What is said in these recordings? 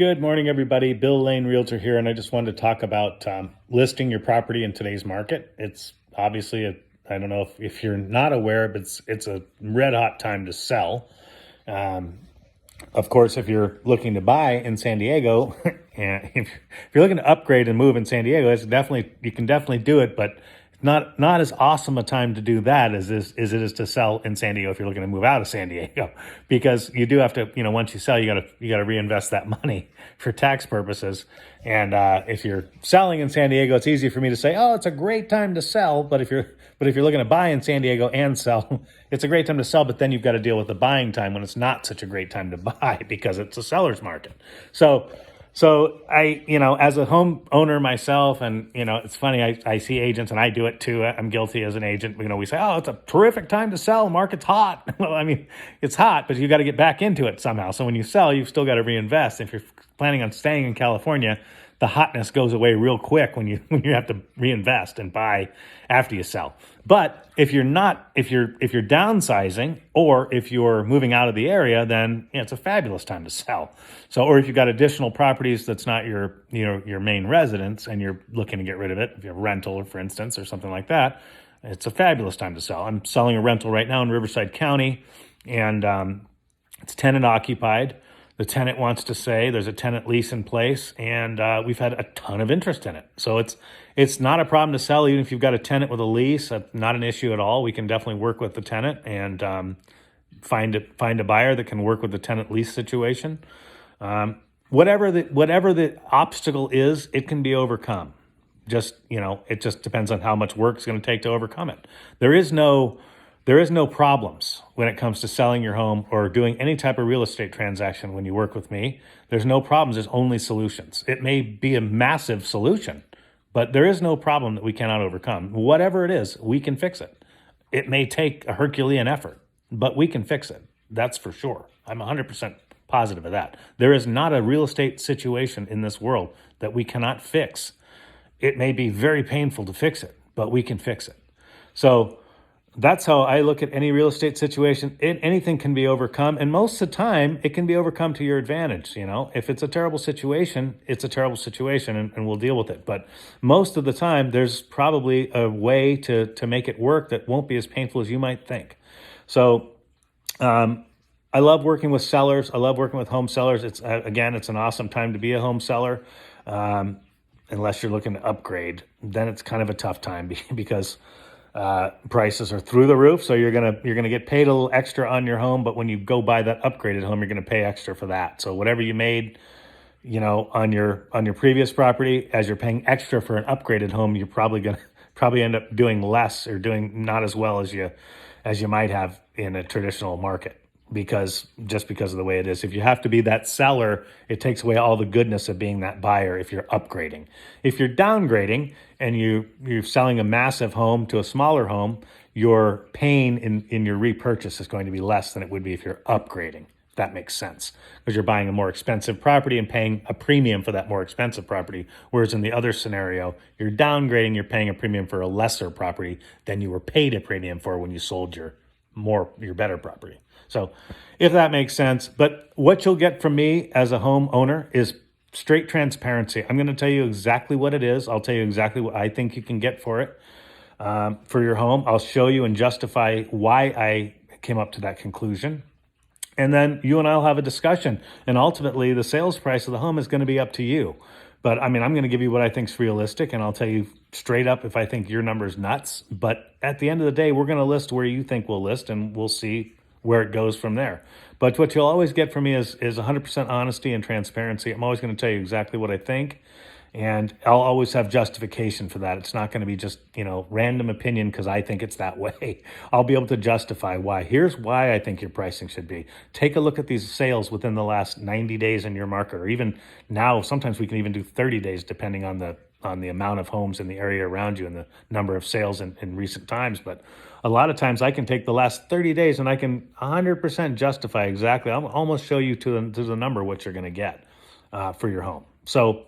Good morning, everybody. Bill Lane, Realtor here, and I just wanted to talk about listing your property in today's market. It's obviously I don't know if you're not aware, but it's a red hot time to sell. Of course, if you're looking to buy in San Diego, and if you're looking to upgrade and move in San Diego, you can definitely do it, but not as awesome a time to do that as it is to sell in San Diego if you're looking to move out of San Diego, because you do have to, once you sell, you gotta reinvest that money for tax purposes. And if you're selling in San Diego, it's easy for me to say, oh, it's a great time to sell. But if you're looking to buy in San Diego and sell, it's a great time to sell. But then you've got to deal with the buying time when it's not such a great time to buy because it's a seller's market. So I, as a home owner myself, and, it's funny, I see agents, and I do it too. I'm guilty as an agent. We say, oh, it's a terrific time to sell. The market's hot. Well, I mean, it's hot, but you got to get back into it somehow. So when you sell, you've still got to reinvest. If you're planning on staying in California, the hotness goes away real quick when you have to reinvest and buy after you sell. But if you're downsizing, or if you're moving out of the area, then it's a fabulous time to sell. So, or if you've got additional properties that's not your main residence and you're looking to get rid of it, if you have a rental, for instance, or something like that, it's a fabulous time to sell. I'm selling a rental right now in Riverside County, and it's tenant occupied. The tenant wants to stay. There's a tenant lease in place, and we've had a ton of interest in it. So it's not a problem to sell, even if you've got a tenant with a lease. Not an issue at all. We can definitely work with the tenant and find a buyer that can work with the tenant lease situation. Whatever the obstacle is, it can be overcome. It just depends on how much work it's going to take to overcome it. There is no problems when it comes to selling your home or doing any type of real estate transaction when you work with me. There's no problems. There's only solutions. It may be a massive solution, but there is no problem that we cannot overcome. Whatever it is, we can fix it. It may take a Herculean effort, but we can fix it. That's for sure. I'm 100% positive of that. There is not a real estate situation in this world that we cannot fix. It may be very painful to fix it, but we can fix it. So that's how I look at any real estate situation. Anything can be overcome, and most of the time, it can be overcome to your advantage. If it's a terrible situation, it's a terrible situation, and we'll deal with it. But most of the time, there's probably a way to make it work that won't be as painful as you might think. So I love working with sellers. I love working with home sellers. It's an awesome time to be a home seller, unless you're looking to upgrade. Then it's kind of a tough time because prices are through the roof. So you're gonna get paid a little extra on your home, but when you go buy that upgraded home, you're gonna pay extra for that. So whatever you made, on your previous property, as you're paying extra for an upgraded home, you're probably end up doing less or doing not as well as you might have in a traditional market. Because of the way it is. If you have to be that seller, it takes away all the goodness of being that buyer if you're upgrading. If you're downgrading and you're selling a massive home to a smaller home, your pain in your repurchase is going to be less than it would be if you're upgrading, if that makes sense. Because you're buying a more expensive property and paying a premium for that more expensive property. Whereas in the other scenario, you're downgrading, you're paying a premium for a lesser property than you were paid a premium for when you sold your better property. So if that makes sense, but what you'll get from me as a homeowner is straight transparency. I'm going to tell you exactly what it is. I'll tell you exactly what I think you can get for it, for your home. I'll show you and justify why I came up to that conclusion. And then you and I'll have a discussion. And ultimately, the sales price of the home is going to be up to you. But I'm going to give you what I think is realistic, and I'll tell you straight up if I think your number is nuts. But at the end of the day, we're going to list where you think we'll list, and we'll see where it goes from there. But what you'll always get from me is 100% honesty and transparency. I'm always going to tell you exactly what I think, and I'll always have justification for that. It's not going to be just, random opinion because I think it's that way. I'll be able to justify why. Here's why I think your pricing should be. Take a look at these sales within the last 90 days in your market, or even now, sometimes we can even do 30 days depending on the amount of homes in the area around you and the number of sales in recent times. But a lot of times I can take the last 30 days and I can 100% justify exactly. I'll almost show you to the number what you're going to get for your home. So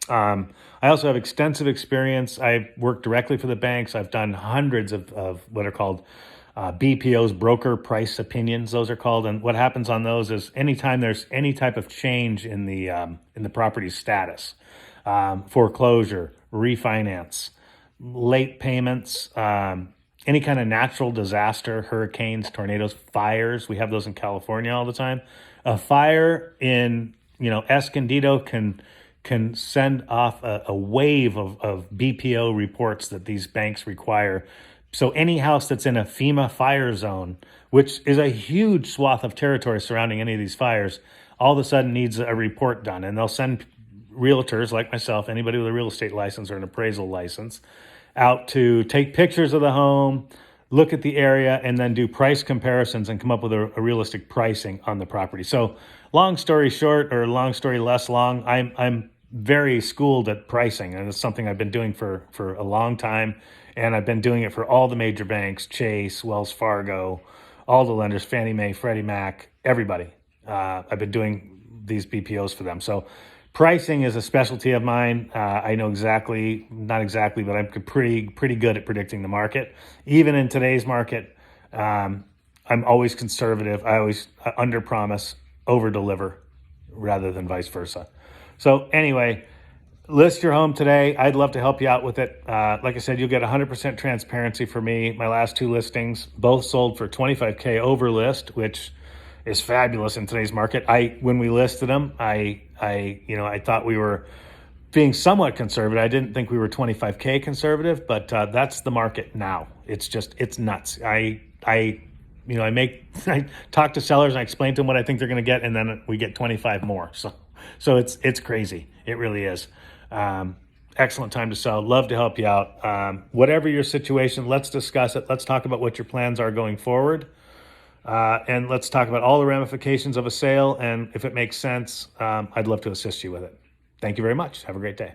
I also have extensive experience. I've worked directly for the banks. I've done hundreds of what are called BPOs, broker price opinions, those are called. And what happens on those is anytime there's any type of change in the property's status, foreclosure, refinance, late payments, any kind of natural disaster, hurricanes, tornadoes, fires. We have those in California all the time. A fire in Escondido can send off a wave of BPO reports that these banks require. So any house that's in a FEMA fire zone, which is a huge swath of territory surrounding any of these fires, all of a sudden needs a report done. And they'll send realtors like myself, anybody with a real estate license or an appraisal license, out to take pictures of the home, look at the area, and then do price comparisons and come up with a realistic pricing on the property. So long story short, or long story less long, I'm very schooled at pricing, and it's something I've been doing for a long time. And I've been doing it for all the major banks, Chase, Wells Fargo, all the lenders, Fannie Mae, Freddie Mac, everybody. I've been doing these BPOs for them. So pricing is a specialty of mine. I know not exactly, but I'm pretty good at predicting the market. Even in today's market, I'm always conservative. I always under-promise, over-deliver, rather than vice versa. So anyway, list your home today. I'd love to help you out with it. Like I said, you'll get 100% transparency for me. My last two listings both sold for $25K over list, which is fabulous in today's market. When we listed them, I thought we were being somewhat conservative. I didn't think we were 25K conservative, but that's the market now. It's nuts. I talk to sellers and I explain to them what I think they're going to get, and then we get 25 more. So it's crazy. It really is. Excellent time to sell. Love to help you out. Whatever your situation, let's discuss it. Let's talk about what your plans are going forward. And let's talk about all the ramifications of a sale. And if it makes sense, I'd love to assist you with it. Thank you very much. Have a great day.